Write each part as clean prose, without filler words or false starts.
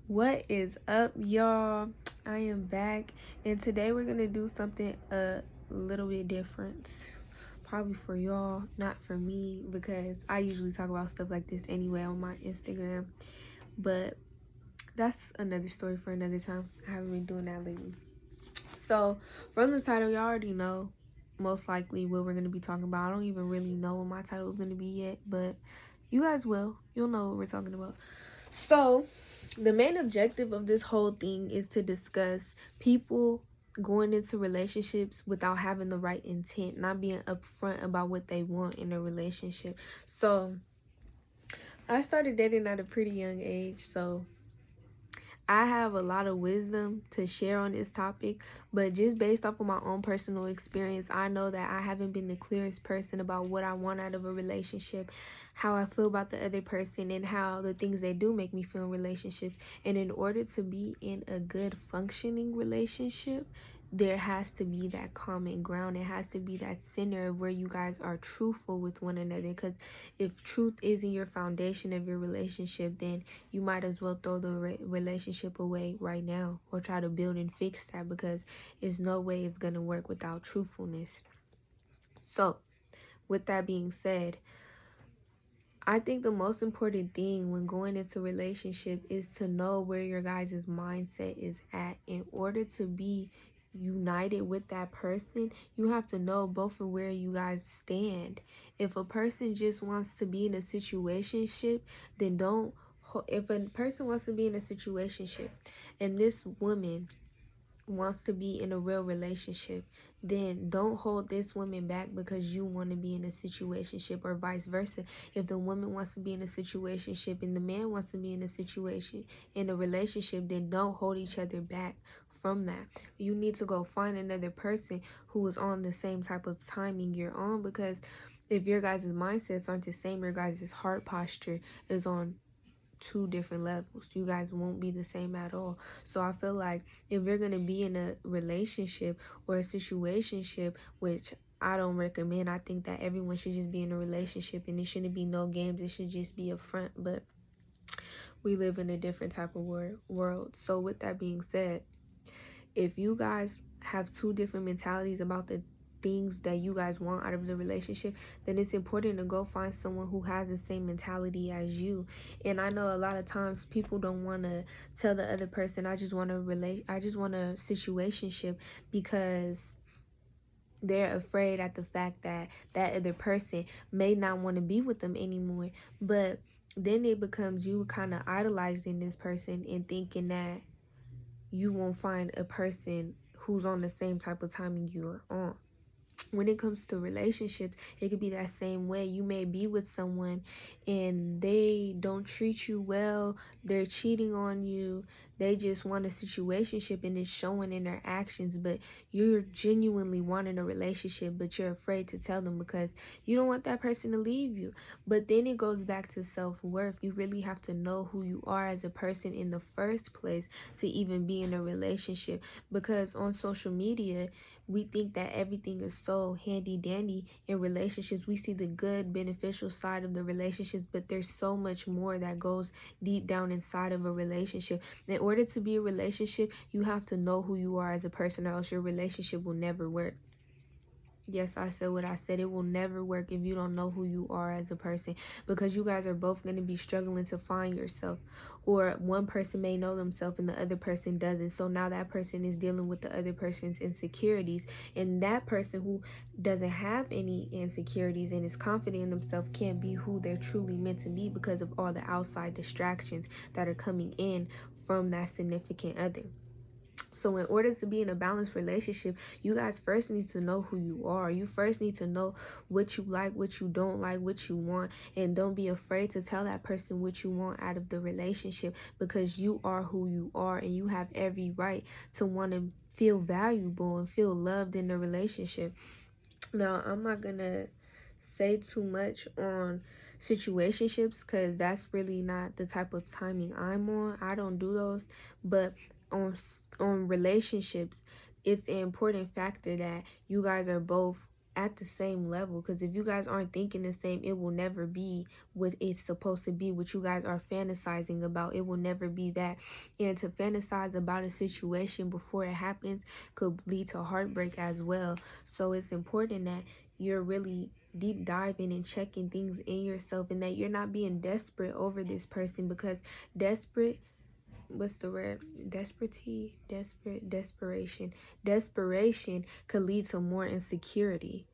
What is up, y'all? I am back, and today we're gonna do something a little bit different. Probably for y'all, not for me, because I usually talk about stuff like this anyway on my Instagram. But that's another story for another time. I haven't been doing that lately. So, from the title, y'all already know most likely what we're gonna be talking about. I don't even really know what my title is gonna be yet, but you guys will. You'll know what we're talking about. So, the main objective of this whole thing is to discuss people going into relationships without having the right intent, not being upfront about what they want in a relationship. So, I started dating at a pretty young age, so I have a lot of wisdom to share on this topic, but just based off of my own personal experience, I know that I haven't been the clearest person about what I want out of a relationship, how I feel about the other person, and how the things they do make me feel in relationships. And in order to be in a good functioning relationship, there has to be that common ground. It has to be that center where you guys are truthful with one another. Because if truth isn't your foundation of your relationship, then you might as well throw the relationship away right now or try to build and fix that, because there's no way it's going to work without truthfulness. So, with that being said, I think the most important thing when going into a relationship is to know where your guys' mindset is at. In order to be united with that person, you have to know both of where you guys stand. If a person just wants to be in a situationship, then don't. If a person wants to be in a situationship and this woman wants to be in a real relationship, then don't hold this woman back because you want to be in a situationship, or vice versa. If the woman wants to be in a situationship and the man wants to be in a relationship, then don't hold each other back from that. You need to go find another person who is on the same type of timing you're on, because if your guys' mindsets aren't the same, your guys' heart posture is on two different levels. You guys won't be the same at all. So I feel like if you're going to be in a relationship or a situationship, which I don't recommend, I think that everyone should just be in a relationship and it shouldn't be no games. It should just be upfront. But we live in a different type of world. So with that being said, if you guys have two different mentalities about the things that you guys want out of the relationship, then it's important to go find someone who has the same mentality as you. And I know a lot of times people don't want to tell the other person, I just want a situationship, because they're afraid at the fact that that other person may not want to be with them anymore. But then it becomes you kind of idolizing this person and thinking that you won't find a person who's on the same type of timing you're on. When it comes to relationships, it could be that same way. You may be with someone and they don't treat you well, they're cheating on you, they just want a situationship and it's showing in their actions, but you're genuinely wanting a relationship, but you're afraid to tell them because you don't want that person to leave you. But then it goes back to self-worth. You really have to know who you are as a person in the first place to even be in a relationship, because on social media we think that everything is so handy dandy in relationships. We see the good, beneficial side of the relationships, but there's so much more that goes deep down inside of a relationship. In order to be a relationship, you have to know who you are as a person, or else your relationship will never work. Yes, I said what I said. It will never work if you don't know who you are as a person, because you guys are both going to be struggling to find yourself. Or one person may know themselves and the other person doesn't. So now that person is dealing with the other person's insecurities. And that person who doesn't have any insecurities and is confident in themselves can't be who they're truly meant to be because of all the outside distractions that are coming in from that significant other. So in order to be in a balanced relationship, you guys first need to know who you are. You first need to know what you like, what you don't like, what you want. And don't be afraid to tell that person what you want out of the relationship, because you are who you are and you have every right to want to feel valuable and feel loved in the relationship. Now, I'm not going to say too much on situationships because that's really not the type of timing I'm on. I don't do those. But on relationships, it's an important factor that you guys are both at the same level, because if you guys aren't thinking the same, it will never be what it's supposed to be. What you guys are fantasizing about, it will never be that. And to fantasize about a situation before it happens could lead to heartbreak as well. So it's important that you're really deep diving and checking things in yourself, and that you're not being desperate over this person, because what's the word? Desperation could lead to more insecurity.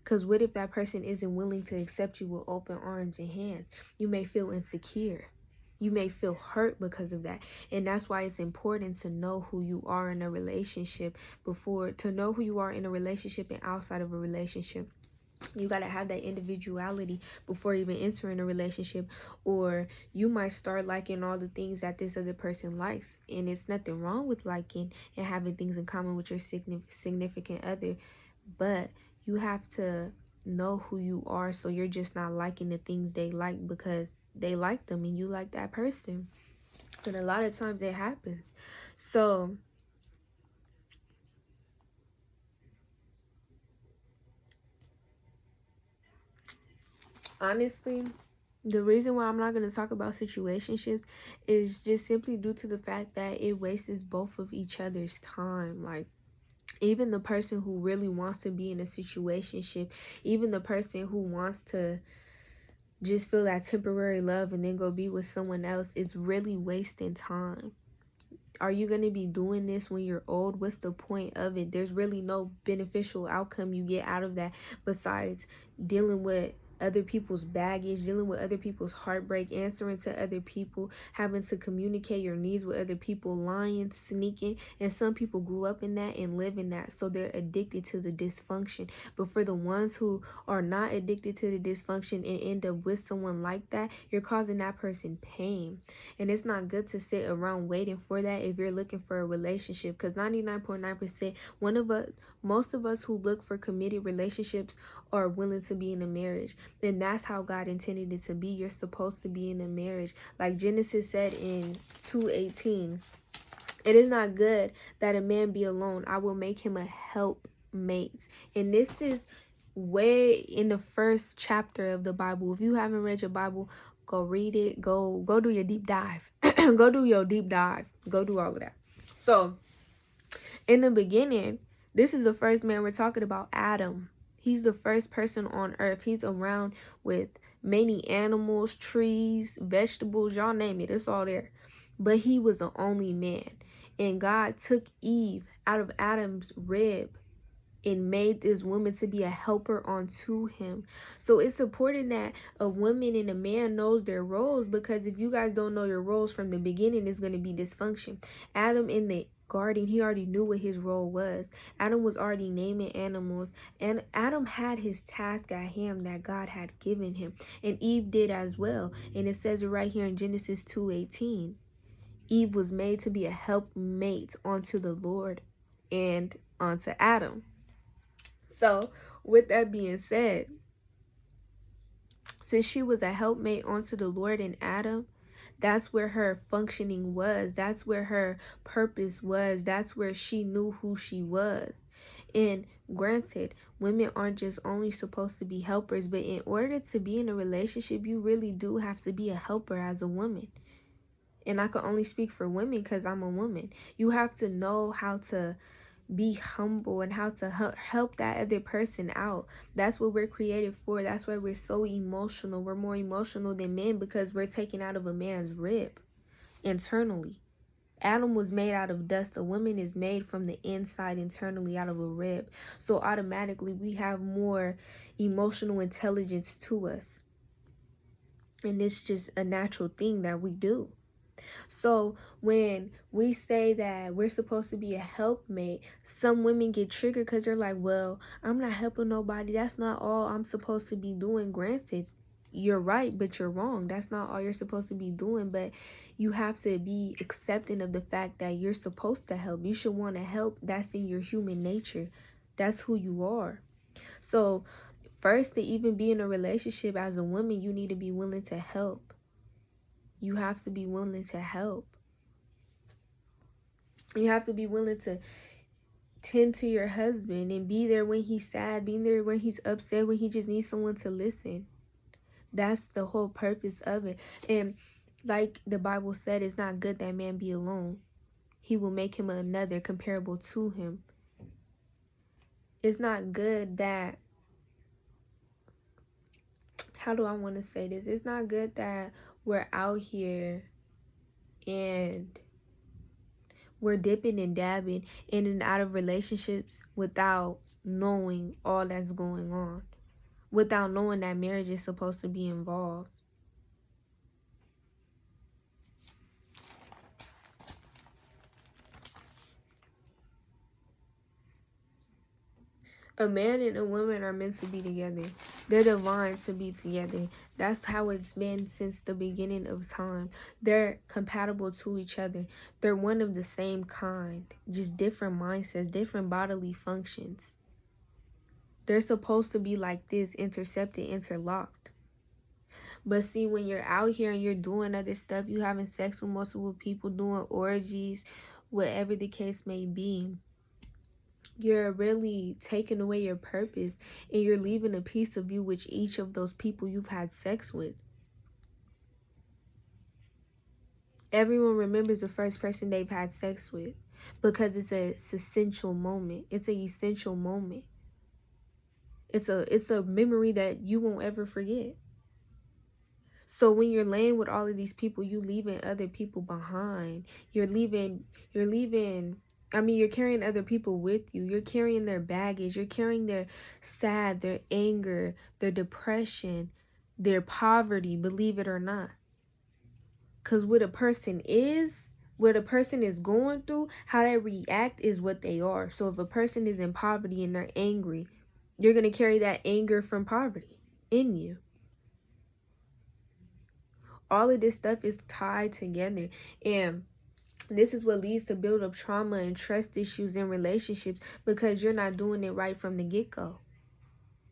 Because what if that person isn't willing to accept you with open arms and hands? You may feel insecure. You may feel hurt because of that. And that's why it's important to know who you are in a relationship and outside of a relationship. You got to have that individuality before even entering a relationship, or you might start liking all the things that this other person likes. And it's nothing wrong with liking and having things in common with your significant other, but you have to know who you are, so you're just not liking the things they like because they like them and you like that person. And a lot of times it happens. So honestly, the reason why I'm not going to talk about situationships is just simply due to the fact that it wastes both of each other's time. Like, even the person who really wants to be in a situationship, even the person who wants to just feel that temporary love and then go be with someone else, is really wasting time. Are you going to be doing this when you're old? What's the point of it? There's really no beneficial outcome you get out of that besides dealing with other people's baggage, dealing with other people's heartbreak, answering to other people, having to communicate your needs with other people, lying, sneaking. And some people grew up in that and live in that, so they're addicted to the dysfunction. But for the ones who are not addicted to the dysfunction and end up with someone like that, you're causing that person pain. And it's not good to sit around waiting for that if you're looking for a relationship, because 99.9% most of us who look for committed relationships are willing to be in a marriage. And that's how God intended it to be. You're supposed to be in a marriage. Like Genesis said in 2:18, it is not good that a man be alone. I will make him a helpmate. And this is way in the first chapter of the Bible. If you haven't read your Bible, go read it. Go do your deep dive. Go do your deep dive. Go do all of that. So in the beginning, this is the first man we're talking about, Adam. He's the first person on earth. He's around with many animals, trees, vegetables, y'all name it. It's all there. But he was the only man. And God took Eve out of Adam's rib and made this woman to be a helper unto him. So it's important that a woman and a man knows their roles, because if you guys don't know your roles from the beginning, it's going to be dysfunction. Adam in the garden, he already knew what his role was. Adam was already naming animals, and Adam had his task at hand that God had given him, and Eve did as well. And it says it right here in Genesis 2:18. Eve was made to be a helpmate unto the Lord and unto Adam. So with that being said, since she was a helpmate unto the Lord and Adam, that's where her functioning was. That's where her purpose was. That's where she knew who she was. And granted, women aren't just only supposed to be helpers, but in order to be in a relationship, you really do have to be a helper as a woman. And I can only speak for women because I'm a woman. You have to know how to be humble and how to help that other person out. That's what we're created for. That's why we're so emotional. We're more emotional than men, because we're taken out of a man's rib internally. Adam was made out of dust. A woman is made from the inside internally out of a rib. So automatically we have more emotional intelligence to us. And it's just a natural thing that we do. So when we say that we're supposed to be a helpmate, some women get triggered because they're like, well, I'm not helping nobody. That's not all I'm supposed to be doing. Granted, you're right, but you're wrong. That's not all you're supposed to be doing. But you have to be accepting of the fact that you're supposed to help. You should want to help. That's in your human nature. That's who you are. So first, to even be in a relationship as a woman, you need to be willing to help. You have to be willing to help. You have to be willing to tend to your husband and be there when he's sad, being there when he's upset, when he just needs someone to listen. That's the whole purpose of it. And like the Bible said, it's not good that man be alone. He will make him another comparable to him. It's not good that, how do I want to say this? It's not good that we're out here and we're dipping and dabbing in and out of relationships without knowing all that's going on, without knowing that marriage is supposed to be involved. A man and a woman are meant to be together. They're divine to be together. That's how it's been since the beginning of time. They're compatible to each other. They're one of the same kind, just different mindsets, different bodily functions. They're supposed to be like this, intercepted, interlocked. But see, when you're out here and you're doing other stuff, you having sex with multiple people, doing orgies, whatever the case may be, you're really taking away your purpose, and you're leaving a piece of you with each of those people you've had sex with. Everyone remembers the first person they've had sex with because it's a essential moment. It's an essential moment. It's a memory that you won't ever forget. So when you're laying with all of these people, you leaving other people behind. You're carrying other people with you. You're carrying their baggage. You're carrying their sad, their anger, their depression, their poverty, believe it or not. Because what a person is going through, how they react is what they are. So if a person is in poverty and they're angry, you're going to carry that anger from poverty in you. All of this stuff is tied together, and this is what leads to build up trauma and trust issues in relationships because you're not doing it right from the get-go.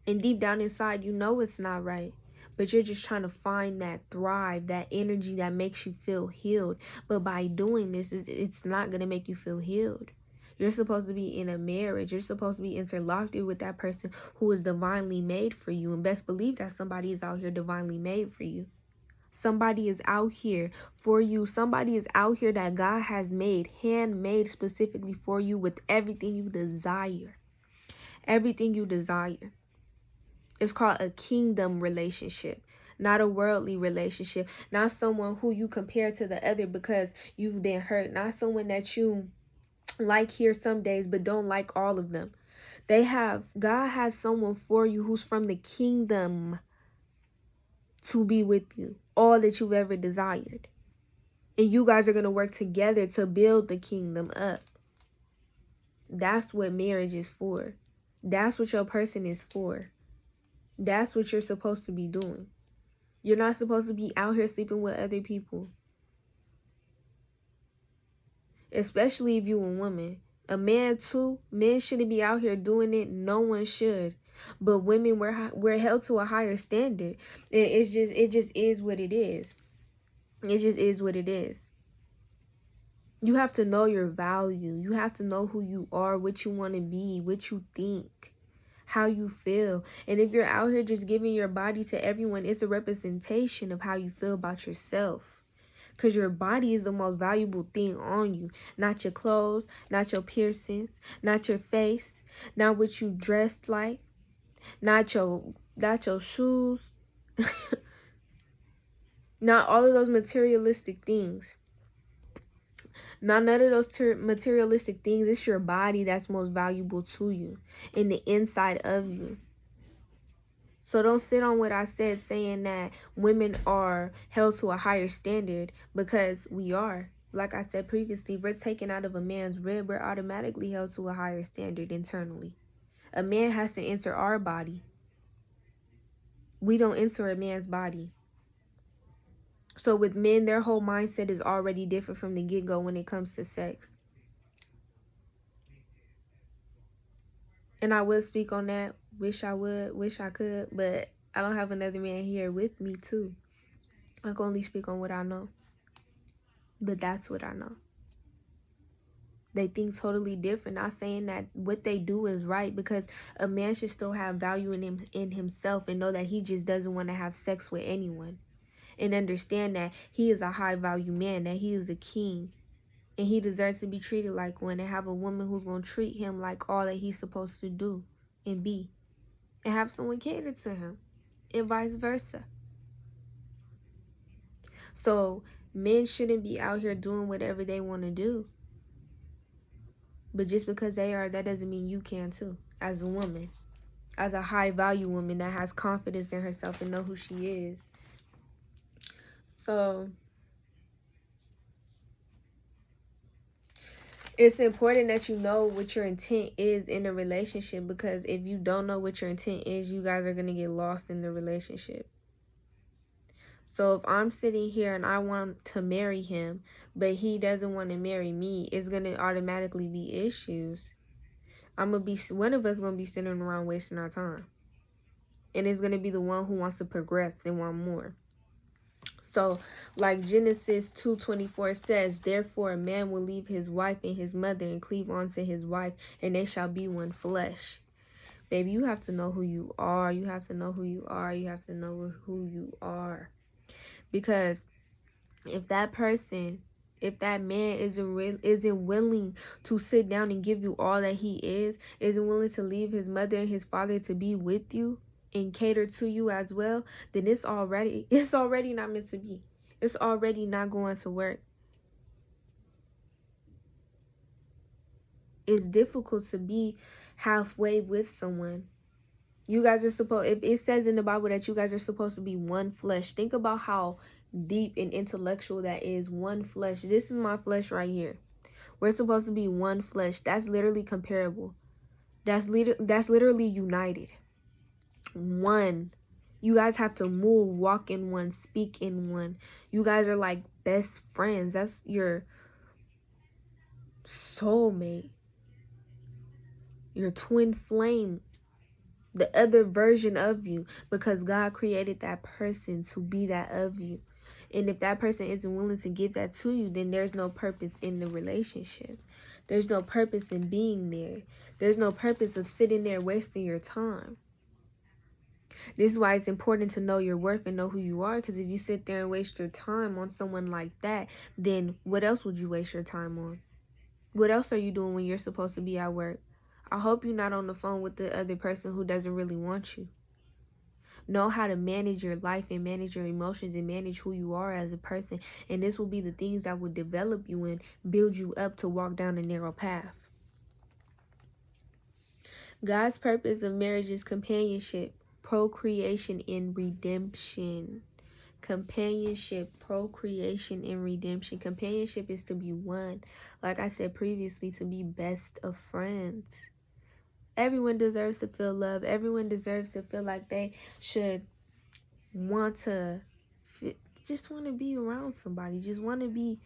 And deep down inside, you know it's not right, but you're just trying to find that thrive, that energy that makes you feel healed. But by doing this, it's not going to make you feel healed. You're supposed to be in a marriage. You're supposed to be interlocked with that person who is divinely made for you. And best believe that somebody is out here divinely made for you. Somebody is out here for you. Somebody is out here that God has made, handmade specifically for you with everything you desire. Everything you desire. It's called a kingdom relationship, not a worldly relationship. Not someone who you compare to the other because you've been hurt. Not someone that you like here some days but don't like all of them. God has someone for you who's from the kingdom to be with you, all that you've ever desired. And you guys are going to work together to build the kingdom up. That's what marriage is for. That's what your person is for. That's what you're supposed to be doing. You're not supposed to be out here sleeping with other people. Especially if you're a woman. A man too. Men shouldn't be out here doing it. No one should. But women, we're held to a higher standard. And it just is what it is. It just is what it is. You have to know your value. You have to know who you are, what you want to be, what you think, how you feel. And if you're out here just giving your body to everyone, it's a representation of how you feel about yourself. Because your body is the most valuable thing on you. Not your clothes, not your piercings, not your face, not what you dressed like, not your shoes, not all of those materialistic things. Not none of those materialistic things. It's your body that's most valuable to you in the inside of you. So don't sit on what I said saying that women are held to a higher standard, because we are. Like I said previously, we're taken out of a man's rib. We're automatically held to a higher standard internally. A man has to enter our body. We don't enter a man's body. So with men, their whole mindset is already different from the get-go when it comes to sex. And I would speak on that. Wish I could, but I don't have another man here with me too. I can only speak on what I know. But that's what I know. They think totally different. Not saying that what they do is right, because a man should still have value in himself and know that he just doesn't want to have sex with anyone. And understand that he is a high value man, that he is a king. And he deserves to be treated like one, and have a woman who's going to treat him like all that he's supposed to do and be. And have someone cater to him. And vice versa. So men shouldn't be out here doing whatever they want to do. But just because they are, that doesn't mean you can too. As a woman. As a high value woman that has confidence in herself and know who she is. So it's important that you know what your intent is in a relationship, because if you don't know what your intent is, you guys are going to get lost in the relationship. So if I'm sitting here and I want to marry him, but he doesn't want to marry me, it's going to automatically be issues. One of us going to be sitting around wasting our time. And it's going to be the one who wants to progress and want more. So, like Genesis 2:24 says, therefore a man will leave his wife and his mother and cleave unto his wife, and they shall be one flesh. Baby, you have to know who you are. You have to know who you are. You have to know who you are. Because if that man isn't willing to sit down and give you all that he isn't willing to leave his mother and his father to be with you and cater to you as well, then it's already not meant to be. It's already not going to work. It's difficult to be halfway with someone. You guys are supposed, if it says in the Bible that you guys are supposed to be one flesh, think about how deep and intellectual that is. One flesh. This is my flesh right here. We're supposed to be one flesh. That's literally comparable. That's literally united. One. You guys have to move, walk in one, speak in one. You guys are like best friends. That's your soulmate. Your twin flame. The other version of you, because God created that person to be that of you. And if that person isn't willing to give that to you, then there's no purpose in the relationship. There's no purpose in being there. There's no purpose of sitting there wasting your time. This is why it's important to know your worth and know who you are, because if you sit there and waste your time on someone like that, then what else would you waste your time on? What else are you doing when you're supposed to be at work? I hope you're not on the phone with the other person who doesn't really want you. Know how to manage your life and manage your emotions and manage who you are as a person. And this will be the things that will develop you and build you up to walk down a narrow path. God's purpose of marriage is companionship, procreation, and redemption. Companionship, procreation, and redemption. Companionship is to be one. Like I said previously, to be best of friends. Everyone deserves to feel love. Everyone deserves to feel like they should want to just want to be around somebody. Just want to be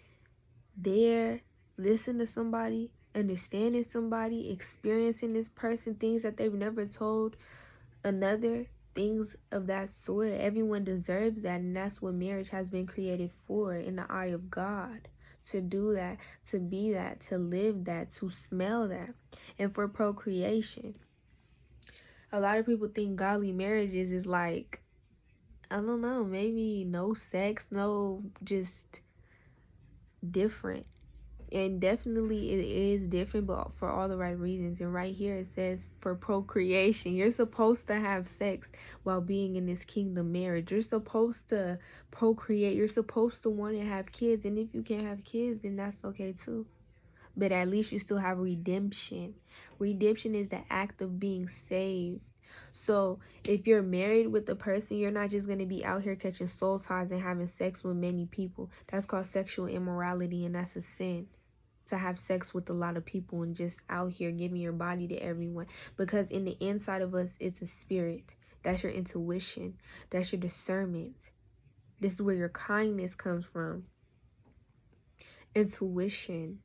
there, listen to somebody, understanding somebody, experiencing this person, things that they've never told another, things of that sort. Everyone deserves that, and that's what marriage has been created for in the eye of God. To do that, to be that, to live that, to smell that, and for procreation. A lot of people think godly marriages is like, I don't know, maybe no sex, no, just different. And definitely it is different, but for all the right reasons. And right here it says for procreation. You're supposed to have sex while being in this kingdom marriage. You're supposed to procreate. You're supposed to want to have kids. And if you can't have kids, then that's okay too. But at least you still have redemption. Redemption is the act of being saved. So if you're married with a person, you're not just going to be out here catching soul ties and having sex with many people. That's called sexual immorality, and that's a sin. To have sex with a lot of people and just out here giving your body to everyone. Because in the inside of us, it's a spirit. That's your intuition. That's your discernment. This is where your kindness comes from. Intuition.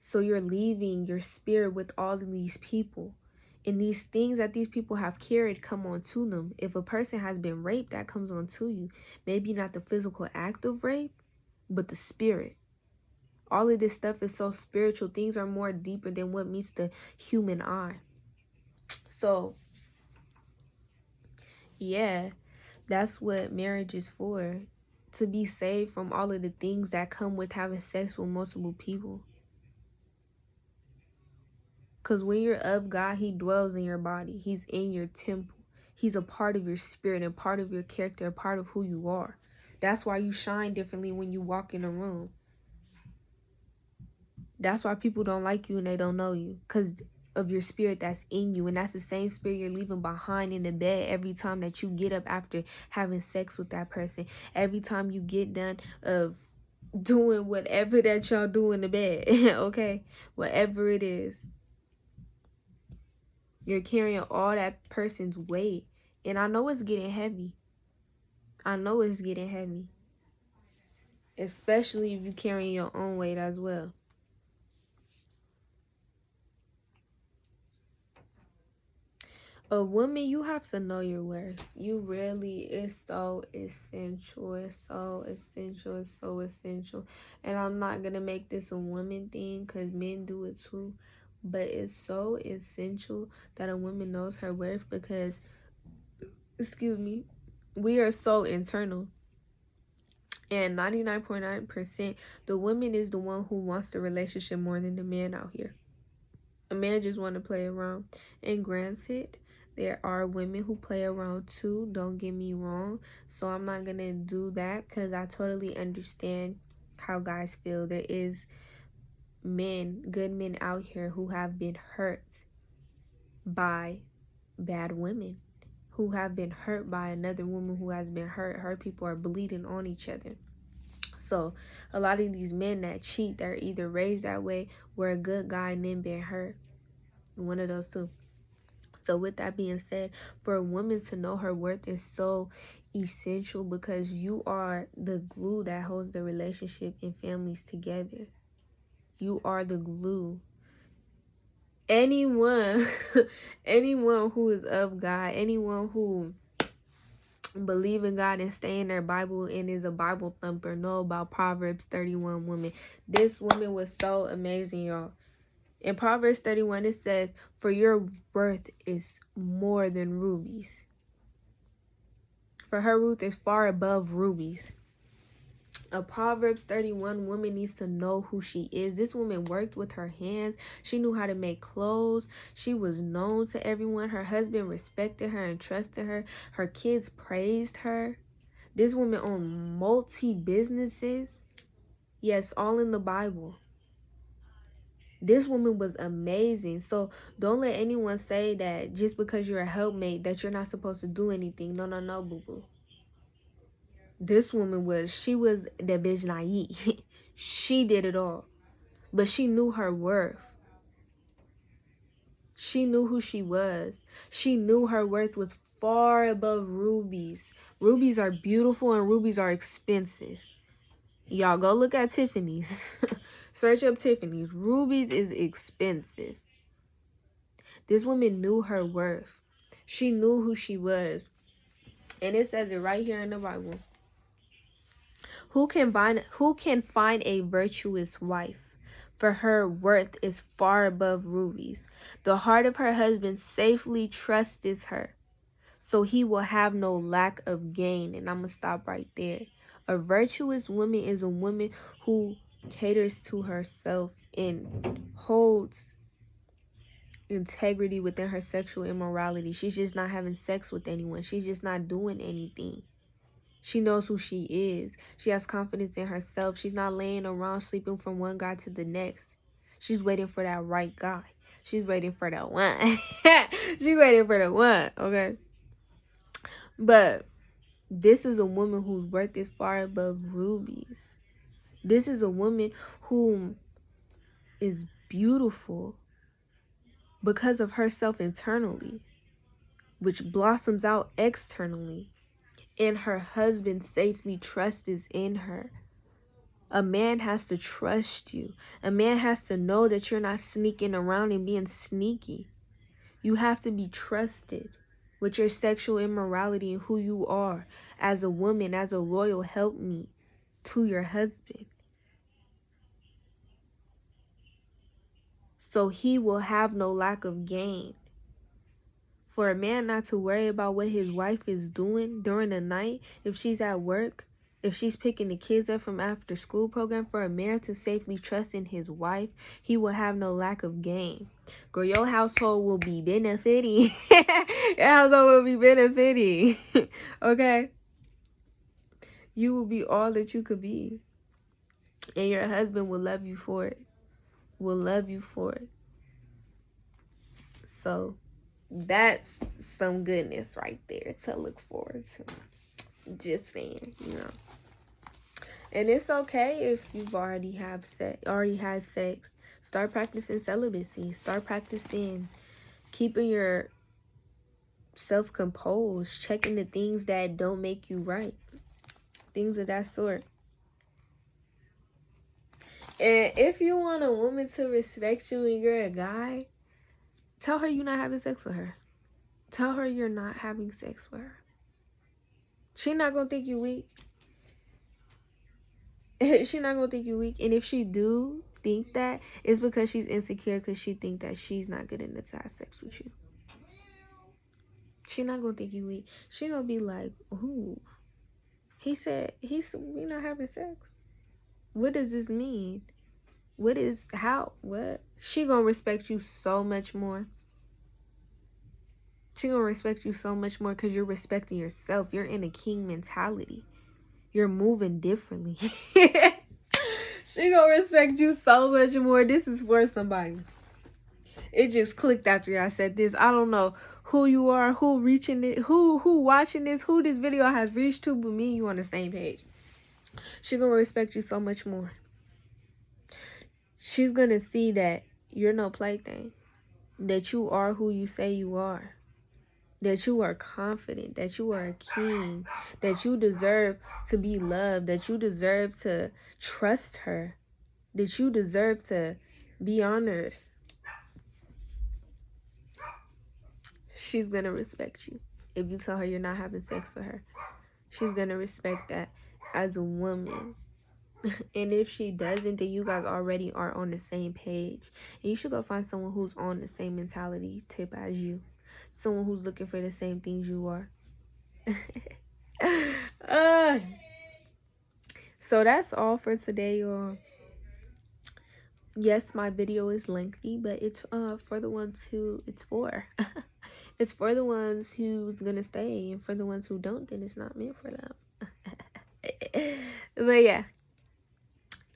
So you're leaving your spirit with all of these people. And these things that these people have carried come on to them. If a person has been raped, that comes on to you. Maybe not the physical act of rape, but the spirit. All of this stuff is so spiritual. Things are more deeper than what meets the human eye. So, yeah, that's what marriage is for. To be saved from all of the things that come with having sex with multiple people. Because when you're of God, he dwells in your body. He's in your temple. He's a part of your spirit and part of your character, a part of who you are. That's why you shine differently when you walk in a room. That's why people don't like you and they don't know you. Because of your spirit that's in you. And that's the same spirit you're leaving behind in the bed every time that you get up after having sex with that person. Every time you get done of doing whatever that y'all do in the bed. Okay? Whatever it is. You're carrying all that person's weight. And I know it's getting heavy. I know it's getting heavy. Especially if you're carrying your own weight as well. A woman, you have to know your worth. You really, it's so essential. It's so essential. It's so essential. And I'm not going to make this a woman thing because men do it too. But it's so essential that a woman knows her worth because, excuse me, we are so internal. And 99.9%, the woman is the one who wants the relationship more than the man out here. A man just want to play around. And granted, there are women who play around too. Don't get me wrong. So I'm not going to do that because I totally understand how guys feel. There is men, good men out here who have been hurt by bad women. Who have been hurt by another woman who has been hurt. Hurt people are bleeding on each other. So a lot of these men that cheat, they're either raised that way, were a good guy and then been hurt. One of those two. So with that being said, for a woman to know her worth is so essential because you are the glue that holds the relationship and families together. You are the glue. Anyone, anyone who is of God, anyone who believe in God and stay in their Bible and is a Bible thumper know about Proverbs 31 woman. This woman was so amazing, y'all. In Proverbs 31, it says, "For your worth is more than rubies." For her worth is far above rubies. A Proverbs 31 woman needs to know who she is. This woman worked with her hands. She knew how to make clothes. She was known to everyone. Her husband respected her and trusted her. Her kids praised her. This woman owned multi-businesses. Yes, all in the Bible. This woman was amazing. So don't let anyone say that just because you're a helpmate that you're not supposed to do anything. No, boo-boo. This woman she was the bitch naive. She did it all. But she knew her worth. She knew who she was. She knew her worth was far above rubies. Rubies are beautiful and rubies are expensive. Y'all go look at Tiffany's. Search up Tiffany's. Rubies is expensive. This woman knew her worth. She knew who she was. And it says it right here in the Bible. Who can find a virtuous wife? For her worth is far above rubies. The heart of her husband safely trusts her, so he will have no lack of gain. And I'm going to stop right there. A virtuous woman is a woman who caters to herself and holds integrity within her sexual immorality. She's just not having sex with anyone. She's just not doing anything. She knows who she is. She has confidence in herself. She's not laying around sleeping from one guy to the next. She's waiting for that right guy. She's waiting for the one. She's waiting for the one, okay? But this is a woman whose worth is far above rubies. This is a woman who is beautiful because of herself internally, which blossoms out externally. And her husband safely trusts in her. A man has to trust you. A man has to know that you're not sneaking around and being sneaky. You have to be trusted with your sexual immorality and who you are as a woman, as a loyal helpmeet to your husband. so he will have no lack of gain. For a man not to worry about what his wife is doing during the night, if she's at work, if she's picking the kids up from after school program, for a man to safely trust in his wife, he will have no lack of gain. Girl, your household will be benefiting. Your household will be benefiting. Okay? You will be all that you could be. And your husband will love you for it. Will love you for it. So that's some goodness right there to look forward to. Just saying, you know. And it's okay if you've already had sex. Start practicing celibacy. Start practicing keeping your self composed, checking the things that don't make you right. Things of that sort. And if you want a woman to respect you and you're a guy, tell her you're not having sex with her. Tell her you're not having sex with her. She's not going to think you weak. She's not going to think you weak. And if she do think that, it's because she's insecure because she think that she's not good enough to have sex with you. She's not going to think you weak. She going to be like, ooh, he said, we not having sex. What does this mean? What? She going to respect you so much more. She going to respect you so much more because you're respecting yourself. You're in a king mentality. You're moving differently. She going to respect you so much more. This is for somebody. It just clicked after I said this. I don't know who you are, who reaching it, who watching this, who this video has reached to, but me and you on the same page. She going to respect you so much more. She's going to see that you're no plaything. That you are who you say you are. That you are confident. That you are a king. That you deserve to be loved. That you deserve to trust her. That you deserve to be honored. She's going to respect you. If you tell her you're not having sex with her, she's going to respect that as a woman. And if she doesn't, then you guys already are on the same page. And you should go find someone who's on the same mentality tip as you. Someone who's looking for the same things you are. So that's all for today, y'all. Yes, my video is lengthy, but it's for the ones who it's for. It's for the ones who's gonna stay, and for the ones who don't, then it's not meant for them. But yeah.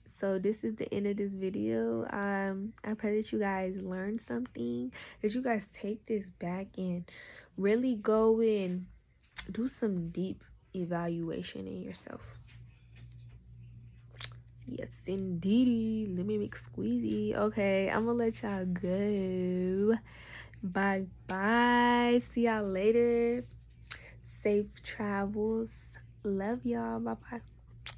So this is the end of this video. I pray that you guys learned something, that you guys take this back and really go and do some deep evaluation in yourself. Yes, indeedy. Let me make squeezy. Okay, I'm gonna let y'all go. Bye. See y'all later. Safe travels. Love y'all. Bye.